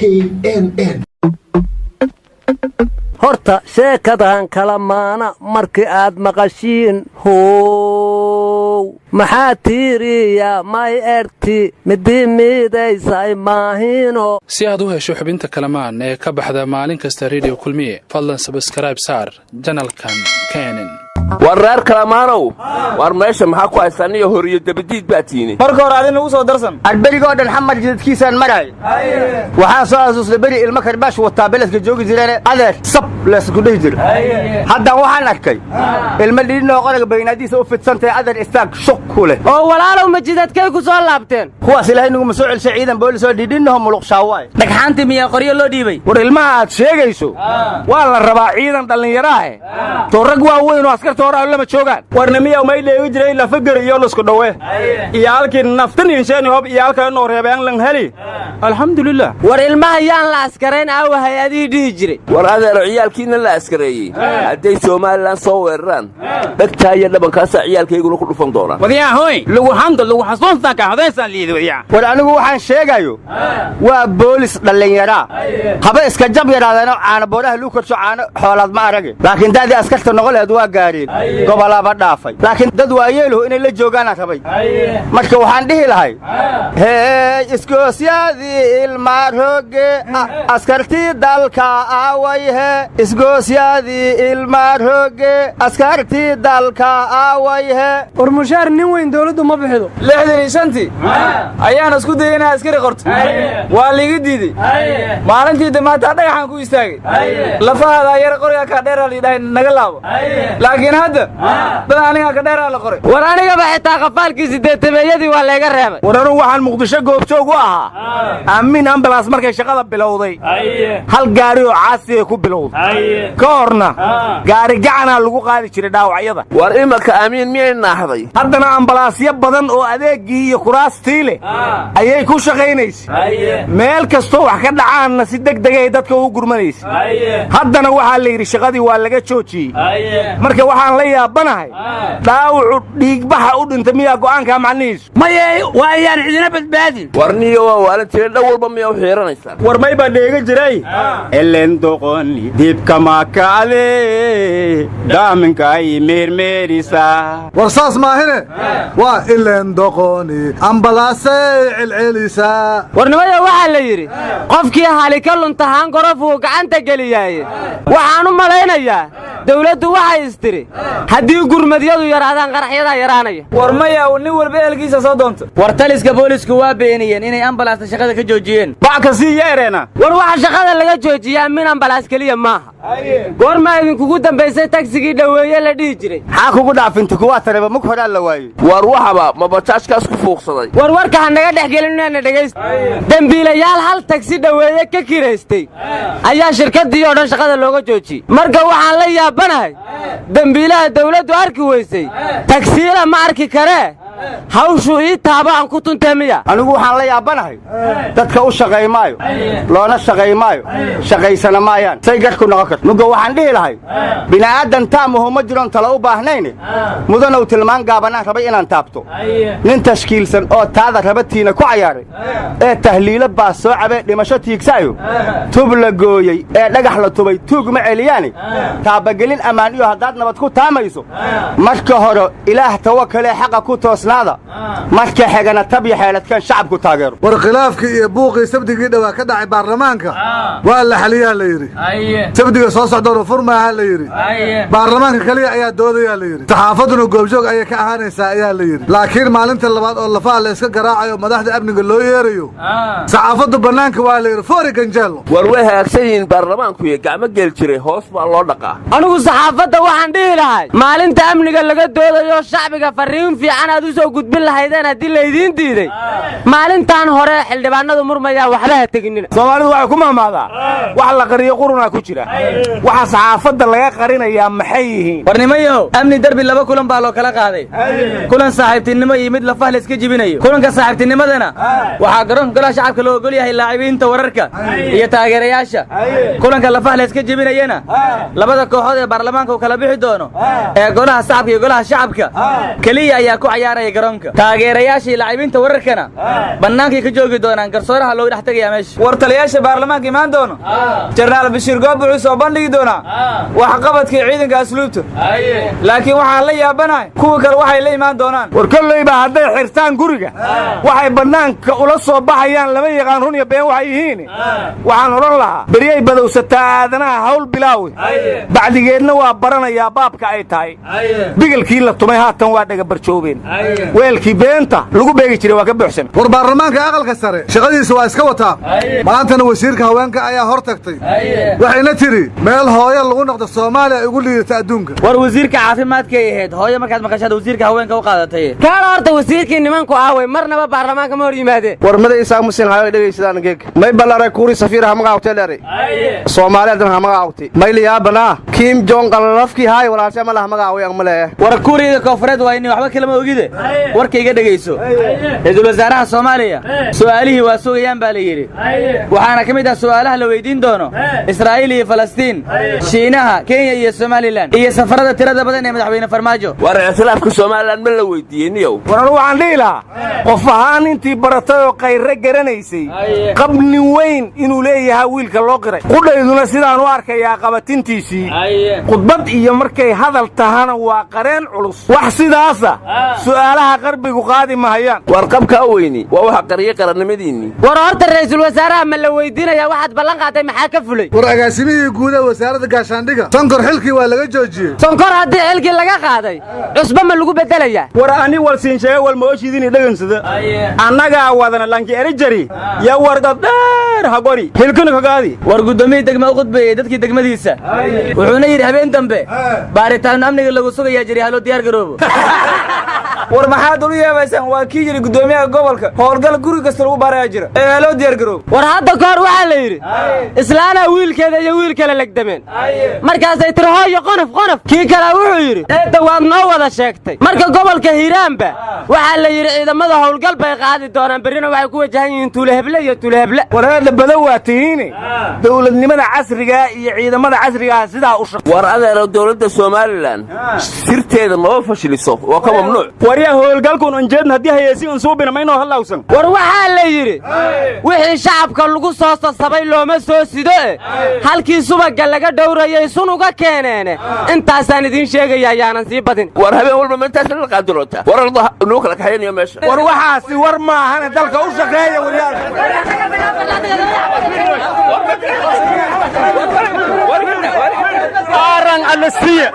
KNN horta sheekadan kala maana markii aad maqashiin how maxaa tiiriya may erti midii miidaysay maahino si aad u hesho xubinta kalamaan ee ka baxda maalin kasta radio kulmiye fadlan subscribe saar janalkan KNN warar kalamaanow war meesha maxaa ku haysaniyo horiyo dabadiid baatiini marka hore adin ugu soo darsan arberiga oo dhan xamar jidkiisaan maray waxaan soo xasuustay bari ilmo karbaash wata beledka joogi jireen adeer sab la isku dhihi jir hadda waxaan arkay ilmo dhino qoraga baynaadiisa u fidsantay adeer istaag shaqo leh oo walaalow majidadkay ku soo laabteen kuwaas ilaahay nagu masoo celshay ciidan boolis oo dhidhinaho muluq shaaway dhagxaantii miya qoryo loo dhiibay war ilmaha aad sheegayso waa la rabaa ciidan dhalinyarada toorag waa weyn oo askarta hore lama joogaan warnamiya may dheegi jiray la fagar iyo lusku dhawe iyo halkii naftan inshaani hoob iyo halka noo reebaan lan heli alxamdulillah war ilmaha yaan la askarayn aawa hay'adii dhihi jiray war adeer ciyaalkiina la askareeyay haday Soomaaliland soo weeraraan dhagta iyo dhabankaas ciyaalkayguna ku dhufan doonaan wadiyaa hooy lagu xamdo lagu xasuustaa ka hadaysan liido wadiyaa war anigu waxaan sheegayo waa boolis dhalinyara haba iska jab yaraadano caana booraha lagu korso caana xoolaad ma arag laakiin daadii askarta noqoleed waa gaareen gobolaba dhaafay laakiin dad waayeelo inay la joogaan rabay marka waxaan dhihi lahay hey iskoosyadii ilma rooge askartii dalka aawayhe iskoosyadii ilma rooge askartii dalka aawayhe war mushaar nin weyn dawladdu ma bixido 65 ayaan isku dayay inaan askari qorto waa liga diiday maalintii damaanta dhagaxan ku istaagay lafaada yar qoriga ka dheer liidahay naga laabo laakiin hadda aniga ka dheer la qoray war aniga ba xitaa qafaalkii sideetameeyadii waa laga reebay war anigu waxaan muqdisho goobjoog u ahaa aamin ambulance markay shaqada bilowday hal gaari oo caasi ku bilowday ka horna gaari gacana lagu qaadi jiray dhaawacyada war imaka aamin miyay naaxday haddana ambalaasyo badan oo adeegii iyo kuraastii leh ayay ku shaqaynaysay meel kasto wax ka dhacaanna si degdeg ah dadka u gurmanaysay haddana waxa la yiri shaqadii waa laga joojiyay marka waxaan la yaabanahay dhaawacu dhiigbaxa u dhintay miyaa go'aanka macnihiisu mayay waayaan cidina badbaadin warniyo waa waalantii dhow walba miyaa u xiiranaysaa war may baa dheega jiray elen doqoni dibka maakaade daaminka ay meermeerisa war saas maahine waa elen doqoni ambalaasay celcelisa warnimada waxaa la yidhi qofkii halika luntahaan gorofuu gacanta geliyaaye waxaan u malaynayaa dawladdu waxay istiri haddii gurmadyadu yaraadaan qaraxyada yaraanaya war maya nin walba eelkiisa soo doonto war taliska boolisku waa beeniyeen inay ambalaasta shaqada ka joojiyeen wax ka sii yeereena war waxa shaqada laga joojiyaa min ambalaas kaliya maaha goor ma idinkugu dambaysay tagsigii dhaweeye la dhihi jiray maxaa kugu dhaafinta kuwaa tareba mug horaa la waayey war waxaba ma bajaajkaas ku fuuqsaday war warka ha naga dhex gelinina dhegaysta dambiilayaal hal tagsi dhaweeye ka kiraystay ayaa shirkadii oo dhan shaqada looga joojiyey marka waxaan la yaabanahay dambiilaha dawladdu arki weysay tagsiila ma arki karee hawshu ii taabaan ku tunteemiya anigu waxaan la yaabanahay dadka u shaqeymaayo loona shaqeymaayo shaqaysana maayaan say garku noqon karto mugo waxaan dhihi lahay bini'aadan taamuhu ma jiroon tala u baahnayn mudanow tilmaan gaabanaan rabay inaan taabto nin tashkiilsan oo taada rabatiina ku cayaaray ee tahliilo baas soo cabee dhimasho tiigsaayo tub la gooyey ee dhagax la tubay tuug ma celiyaani taabagelin ammaan iyo haddaad nabad ku taamayso marka hore ilaah tawakale xaqa ku toosnaada marka xigana tabiya xeeladkan shacabku taageero war khilaafkii iyo buuqii sabdigii dhawaa ka dhacay baarlamaanka waa la xaliyaa la yiri sabdiga soo socdo furmaaha la yiri baarlamaanka kaliya ayaa doodaya la yiri saxaafaduna goobjoog ayay ka ahaanaysaa ayaa la yiri laakiin maalinta labaad oo lafaha la iska garaacayo madaxda amniga loo yeerayo saxaafadu banaanka waa la yiri foori ganjeelo war way hagaagsan yihiin baarlamaanku iyo gacmo geel jiray hoos baa loo dhaqaa anigu saxaafadda waxaan dhihi lahay maalinta amniga laga doodayo shacbiga fariin fiican aad u soo gudbin lahaydeen haddii laydiin diiday maalintan hore xildhibaanadu murmayaan waxba ha teginina soomaalidu waxay ku mahmaadaa wax la qariyo quruna ku jira waxa saxaafadda laga qarinayaa maxay yihiin warnimayo amni darbi laba kulan baa loo kala qaaday kulan saaxiibtinimo iyo mid lafaha la iska jibinayo kulanka saaxiibtinimadana waxaa garoonka golaha shacabka loo ogol yahay laacibiinta wararka iyo taageerayaasha kulanka lafaha la iska jibinayana labada kooxood ee baarlamaanka uu kala bixi doono ee golaha shacabka iyo golaha shacabka kaliya ayaa ku ciyaaraya garoonka taageerayaasha laacibiinta wararkana bannaankay ka joogi doonaan garsooraha loogu dhex tegayaa meesha war taliyaasha baarlamaanka imaan doono jenaraal bashiir goob wuxuu soo bandhigi doonaa waxqabadkii ciidanka asluubta laakiin waxaan la yaabanahay kuwa kale waxay la imaan doonaan war kollayba hadday xirtaan guriga waxay bannaanka ula soo baxayaan lama yaqaan run iyo been waxay yihiin waxaan odhan lahaa beryay badowsataa aadanaha hawl bilaawi bacdigeedna waa baranayaa baabka ay tahay bigelkii la tumay haatan waa dhagabarjoobeen weelkii beenta lagu beegi jiray waa ka buuxsamay war baarlamaanka aqalka sare shaqadiisa waa iska wataa maantana wasiirka haweenka ayaa hor tagtay waxayna tidhi meel hooyo lagu noqdo soomaaliya ay ugu liidata adduunka war wasiirka caafimaadkay ahayd hooyo markaad maqashaad wasiirka haweenka u qaadatay kaala horta wasiirkii nimanku aaway marnaba baarlamaanka ma hor yimaadeen war mada isaa musin hayo dhegaysadaan geeg may ballaray kuuri safiir hamaga awteelere soomaaliya dan hamaga awti may liyaabana kim jong qalalafkii haay walaasha ma laha maga away ang maleeya war kuuriyada koonfureed waa inay waxba kalama ogide warka iga dhegayso ra'iisul wasaaraha Soomaaliya su'aalihii waa sugayaan baa la yiri waxaana kamid ah su'aalaha la weydiin doono Israa'iil iyo Falastiin Shiinaha Kenya iyo Somaliland iyo safarada tirada badan ee madaxweyne Farmaajo war islaafka Soomaaliland ma la weydiiniyo war waxaan dhiilaa qof ahaan intii baratay oo qayr garanaysay qabni weyn inuu leeyahay wiilka loo qiray qudhayduna sidaan u arkayaa qabatintiisii khudbad iyo markay hadal tahana waa qareen culus wax sidaasa su'aalaha qarbigu qaadi mahayaan war qabka weyni waa waxa qariye qarannimadiini war horta ra'iisul wasaaraha ma la weydiinaya waxaad ballan qaaday maxaa ka fulay war agaasimihii guud ee wasaaradda gaashaandhiga sonkor xilkii waa laga joojiyey sonkor haddii xilkii laga qaaday cusba ma lagu bedelayaa war ani wal siin sheegay wal mooshidini dhagansada annaga wadana lanki erijari ya warqad dheer hagori xilkana kagaadi war gudoomiye degmo u qudbeeyay dadkii degmadiisa wuxuuna yiri habeen dambe baaritaan amniga lagu sugayaa jiri halo diyaar garoobo war maxaad u yeebaysan waa kii jiri gudoomiyaha gobolka howlgal guri kasta lagu baaraya jira ee halo diyaar garoobo war hadda koor waxa la yiri islaana wiilkeeda iyo wiil kale legdameen markaasay tirhooyo qonof kii kale wuxuu yiri eeda waad noo wada sheegtay marka gobolka Hiiraanba waxa la yiri ciidamada howlgal bay qaadi doonaan berina waxay ku wajahan yihiin Tuuleheble iyo Tuuleheble war hada badawaatihiin dawladnimada casriga iyo ciidamada casriga sidaa u shaqo war adeero dawladda Soomaaliland sirteeda ma fashiliso waa ka mamnuuc warya howlgalkun anjeed hadii hay'asi un soo binayno halawsan war waxa la yiri wixii shacabka lagu soo sabay looma soo sido halkii subaga laga dhowrayay sunuga keeneen intaasaan idin sheegaya yaanan sii badin war habeen walba ma intaas la qaadurota war Allah inuu kala kaxeeyo meesha war waxaasi war ma ahana dalka u shaqeeya waryaal aran anasiya